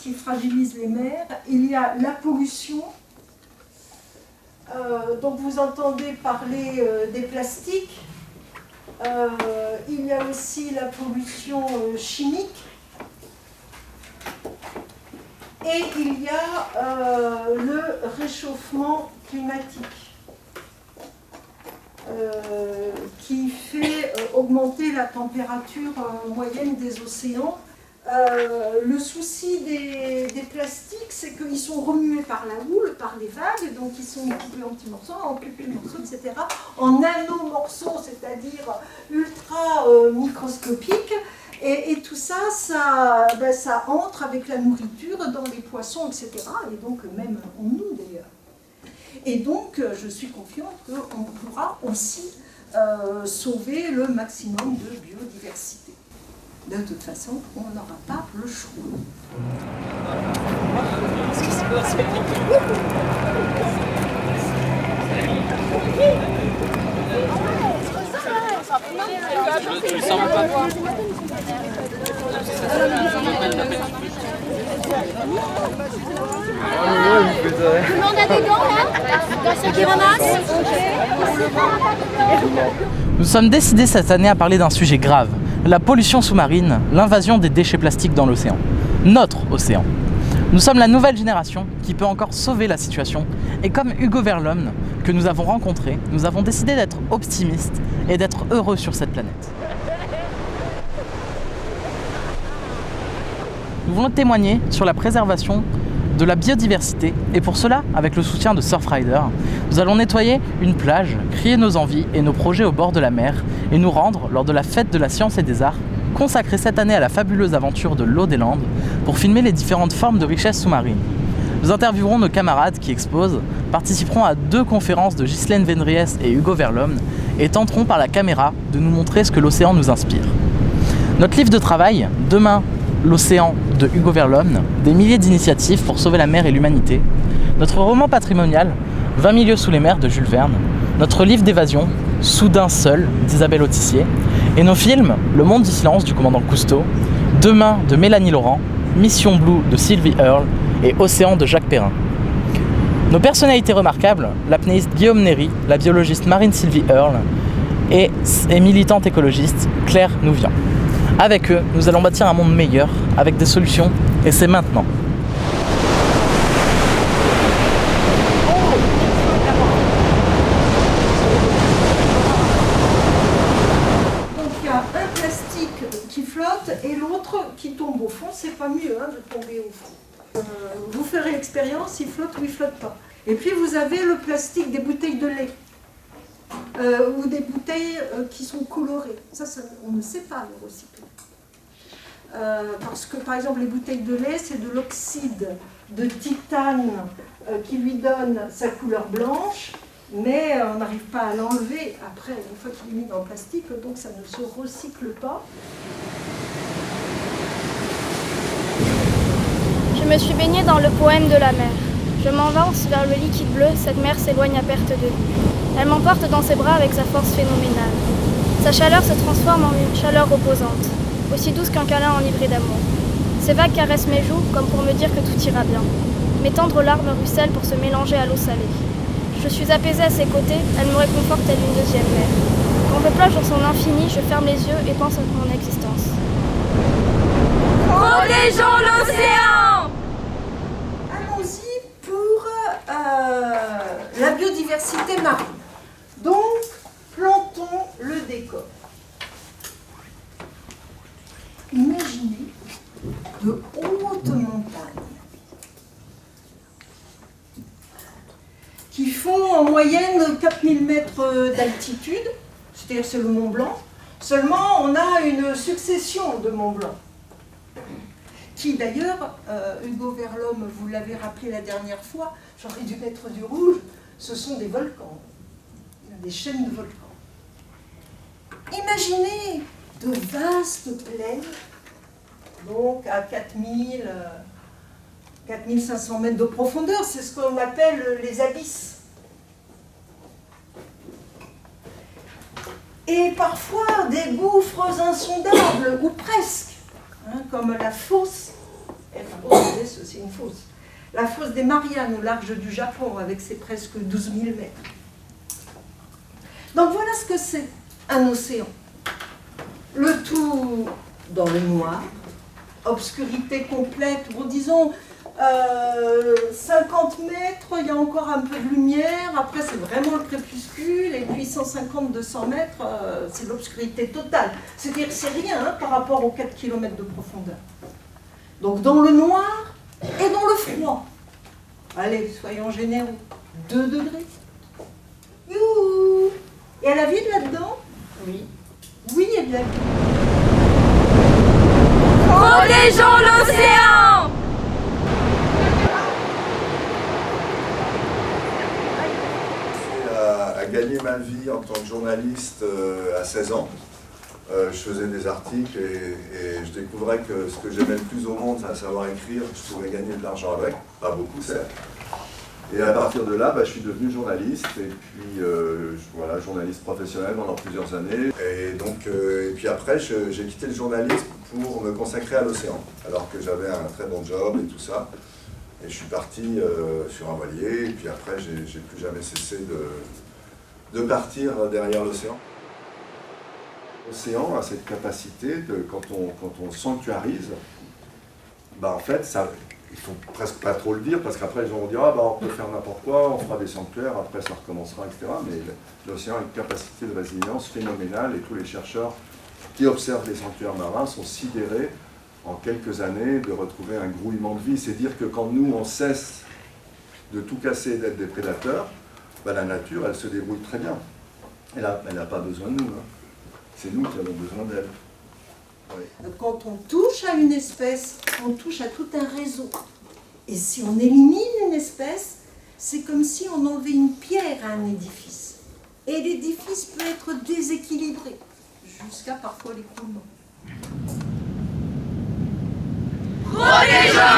qui fragilisent les mers. Il y a la pollution. Donc vous entendez parler des plastiques. Il y a aussi la pollution chimique. Et il y a le réchauffement climatique qui fait augmenter la température moyenne des océans. Le souci des plastiques, c'est qu'ils sont remués par la houle, par les vagues, donc ils sont coupés en petits morceaux, en plus petits morceaux, etc., en nanomorceaux, c'est-à-dire ultra microscopiques. Et tout ça, ça entre avec la nourriture dans les poissons, etc., et donc même en nous d'ailleurs. Et donc, je suis confiante qu'on pourra aussi sauver le maximum de biodiversité. De toute façon, on n'aura pas le choix. Tu le sens pas? Tout le monde a des gants là? Dans ceux qui ramassent? Nous sommes décidés cette année à parler d'un sujet grave, la pollution sous-marine, l'invasion des déchets plastiques dans l'océan. Notre océan. Nous sommes la nouvelle génération qui peut encore sauver la situation et comme Hugo Verlomme que nous avons rencontré, nous avons décidé d'être optimistes et d'être heureux sur cette planète. Nous voulons témoigner sur la préservation de la biodiversité et pour cela, avec le soutien de Surfrider, nous allons nettoyer une plage, crier nos envies et nos projets au bord de la mer et nous rendre lors de la fête de la science et des arts consacrée cette année à la fabuleuse aventure de l'eau des Landes pour filmer les différentes formes de richesse sous-marine. Nous interviewerons nos camarades qui exposent, participerons à 2 conférences de Ghislaine Vendries et Hugo Verlomme et tenteront par la caméra de nous montrer ce que l'océan nous inspire. Notre livre de travail, Demain, l'océan de Hugo Verlomme, des milliers d'initiatives pour sauver la mer et l'humanité, notre roman patrimonial, 20 milieux sous les mers de Jules Verne, notre livre d'évasion, Soudain seul d'Isabelle Autissier, et nos films, Le monde du silence du commandant Cousteau, Demain de Mélanie Laurent, Mission Blue de Sylvie Earle et Océan de Jacques Perrin. Nos personnalités remarquables, l'apnéiste Guillaume Néry, la biologiste Marine Sylvie Earle et militante écologiste Claire Nouvian. Avec eux, nous allons bâtir un monde meilleur, avec des solutions, et c'est maintenant. Donc il y a un plastique qui flotte et l'autre qui tombe au fond. C'est pas mieux de tomber au fond. Vous ferez l'expérience, il flotte ou il flotte pas. Et puis vous avez le plastique des bouteilles de lait. Ou des bouteilles qui sont colorées. Ça, on ne sait pas les recycler. Parce que, par exemple, les bouteilles de lait, c'est de l'oxyde de titane qui lui donne sa couleur blanche, mais on n'arrive pas à l'enlever après, une fois qu'il est mis dans le plastique, donc ça ne se recycle pas. Je me suis baignée dans le poème de la mer. Je m'avance vers le liquide bleu, cette mer s'éloigne à perte de vue. Elle m'emporte dans ses bras avec sa force phénoménale. Sa chaleur se transforme en une chaleur reposante, aussi douce qu'un câlin enivré d'amour. Ces vagues caressent mes joues comme pour me dire que tout ira bien. Mes tendres larmes ruissellent pour se mélanger à l'eau salée. Je suis apaisée à ses côtés, elle me réconforte telle une deuxième mer. Quand je plonge dans son infini, je ferme les yeux et pense à mon existence. Protégeons l'océan! Allons-y pour la biodiversité marine. Donc, plantons le décor. Imaginez de hautes montagnes qui font en moyenne 4000 mètres d'altitude, c'est-à-dire c'est le Mont Blanc. Seulement, on a une succession de Mont Blanc qui d'ailleurs, Hugo Verlomme, vous l'avez rappelé la dernière fois, j'aurais dû mettre du rouge, ce sont des volcans, des chaînes de volcans. Imaginez de vastes plaines, donc à 4500 mètres de profondeur, c'est ce qu'on appelle les abysses. Et parfois des gouffres insondables, ou presque, hein, comme la fosse, F-O-S-S, Angeles, c'est une fosse. La fosse des Mariannes au large du Japon, avec ses presque 12 000 mètres. Donc voilà ce que c'est un océan. Le tout dans le noir, obscurité complète, bon, disons 50 mètres, il y a encore un peu de lumière, après c'est vraiment le crépuscule, et puis 150-200 mètres, c'est l'obscurité totale. C'est-à-dire que c'est rien hein, par rapport aux 4 km de profondeur. Donc dans le noir et dans le froid. Allez, soyons généreux. 2 degrés. Youhou! Et elle a vide là-dedans? Oui. Oui, il y a de la vie. Protégeons l'océan! À gagner ma vie en tant que journaliste à 16 ans. Je faisais des articles et je découvrais que ce que j'aimais le plus au monde, c'est à savoir écrire. Je pouvais gagner de l'argent avec, pas beaucoup certes. Et à partir de là, je suis devenu journaliste et puis voilà, journaliste professionnel pendant plusieurs années. Et puis après, j'ai quitté le journalisme pour me consacrer à l'océan, alors que j'avais un très bon job et tout ça. Et je suis parti sur un voilier et puis après, j'ai plus jamais cessé de partir derrière l'océan. L'océan a cette capacité, quand on le sanctuarise, en fait, ça, il ne faut presque pas trop le dire, parce qu'après les gens vont dire « Ah on peut faire n'importe quoi, on fera des sanctuaires, après ça recommencera, etc. » Mais l'océan a une capacité de résilience phénoménale et tous les chercheurs qui observent les sanctuaires marins sont sidérés en quelques années de retrouver un grouillement de vie. C'est dire que quand nous, on cesse de tout casser et d'être des prédateurs, la nature, elle se débrouille très bien. Elle n'a pas besoin de nous. Hein. C'est nous qui avons besoin d'elle. Oui. Quand on touche à une espèce, on touche à tout un réseau. Et si on élimine une espèce, c'est comme si on enlevait une pierre à un édifice. Et l'édifice peut être déséquilibré, jusqu'à parfois l'écroulement. Protégeons